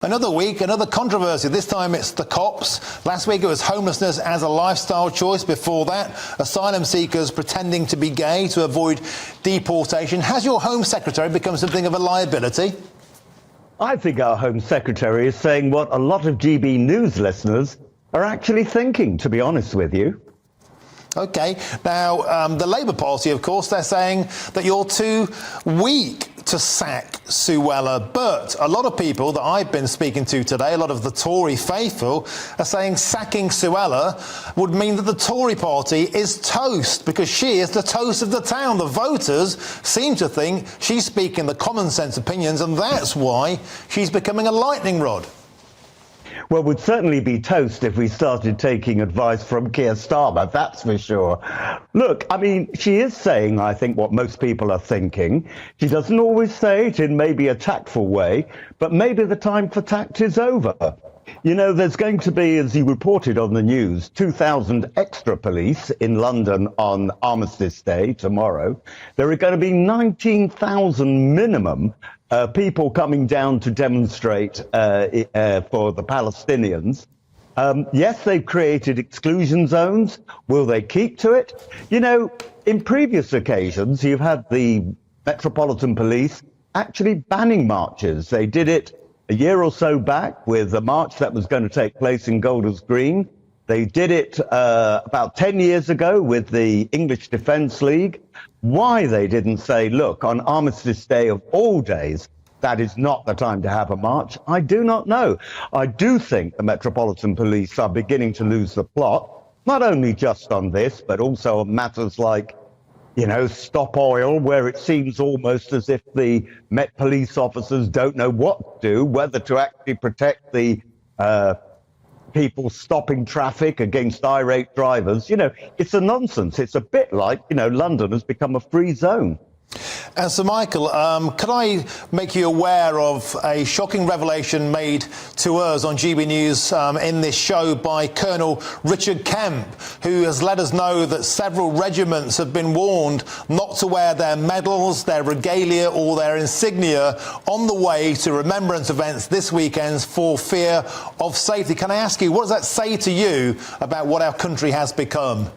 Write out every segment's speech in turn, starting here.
Another week, another controversy. This time it's the cops. Last week it was homelessness as a lifestyle choice. Before that, asylum seekers pretending to be gay to avoid deportation. Has your Home Secretary become something of a liability? I think our Home Secretary is saying what a lot of GBNews listeners are actually thinking, to be honest with you. OK. Now, the Labour Party, of course, they're saying that you're too weak to sack Suella. But a lot of people that I've been speaking to today, a lot of the Tory faithful, are saying sacking Suella would mean that the Tory party is toast, because she is the toast of the town. The voters seem to think she's speaking the common sense opinions, and that's why she's becoming a lightning rod. Well, we'd certainly be toast if we started taking advice from Keir Starmer, that's for sure. Look, I mean, she is saying, I think, what most people are thinking. She doesn't always say it in maybe a tactful way, but maybe the time for tact is over. You know, there's going to be, as you reported on the news, 2,000 extra police in London on Armistice Day tomorrow. There are going to be 19,000 minimum people coming down to demonstrate for the Palestinians. Yes, they've created exclusion zones. Will they keep to it? You know, in previous occasions, you've had the Metropolitan Police actually banning marches. They did it a year or so back with a march that was going to take place in Golders Green. They did it about 10 years ago with the English Defence League. Why they didn't say, look, on Armistice Day of all days, that is not the time to have a march, I do not know. I do think the Metropolitan Police are beginning to lose the plot, not only just on this, but also on matters like, you know, Stop Oil, where it seems almost as if the Met police officers don't know what to do, whether to actually protect the people stopping traffic against irate drivers. You know, it's a nonsense. It's a bit like, you know, London has become a free zone. And so, Michael, could I make you aware of a shocking revelation made to us on GB News in this show by Colonel Richard Kemp, who has let us know that several regiments have been warned not to wear their medals, their regalia or their insignia on the way to remembrance events this weekend for fear of safety. Can I ask you, what does that say to you about what our country has become?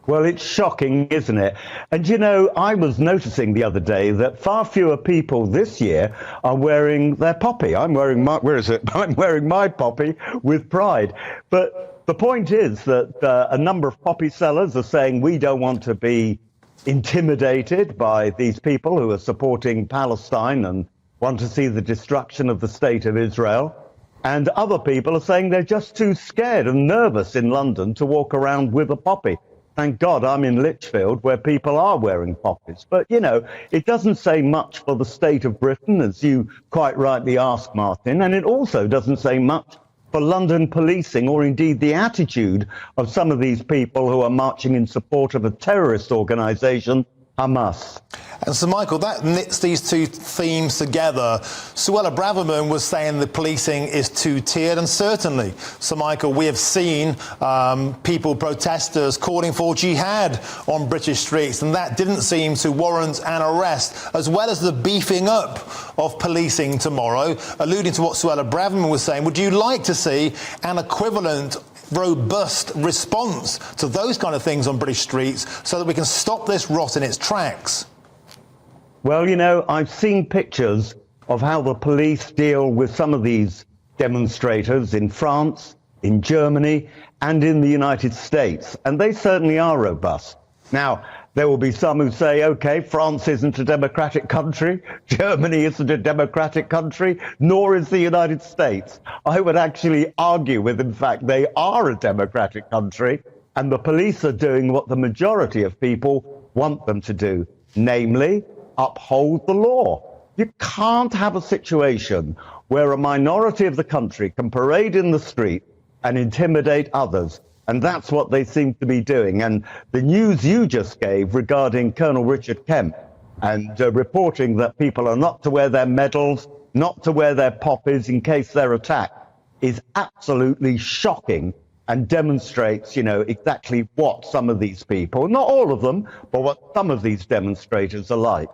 Well, it's shocking, isn't it? And, you know, I was noticing the other day that far fewer people this year are wearing their poppy. I'm wearing my, where is it? I'm wearing my poppy with pride. But the point is that a number of poppy sellers are saying we don't want to be intimidated by these people who are supporting Palestine and want to see the destruction of the state of Israel. And other people are saying they're just too scared and nervous in London to walk around with a poppy. Thank God I'm in Lichfield, where people are wearing poppies. But, you know, it doesn't say much for the state of Britain, as you quite rightly asked, Martin. And it also doesn't say much for London policing, or indeed the attitude of some of these people who are marching in support of a terrorist organisation, Hamas. And so, Michael, that knits these two themes together. Suella Braverman was saying the policing is two-tiered, and certainly, so Michael, we have seen people, protesters, calling for jihad on British streets, and that didn't seem to warrant an arrest, as well as the beefing up of policing tomorrow. Alluding to what Suella Braverman was saying, would you like to see an equivalent robust response to those kind of things on British streets so that we can stop this rot in its tracks? Well, you know, I've seen pictures of how the police deal with some of these demonstrators in France, in Germany, and in the United States, and they certainly are robust. Now, there will be some who say, OK, France isn't a democratic country, Germany isn't a democratic country, nor is the United States. I would actually argue with, in fact, they are a democratic country, and the police are doing what the majority of people want them to do, namely, uphold the law. You can't have a situation where a minority of the country can parade in the street and intimidate others. And that's what they seem to be doing. And the news you just gave regarding Colonel Richard Kemp and reporting that people are not to wear their medals, not to wear their poppies in case they're attacked, is absolutely shocking and demonstrates, you know, exactly what some of these people, not all of them, but what some of these demonstrators are like.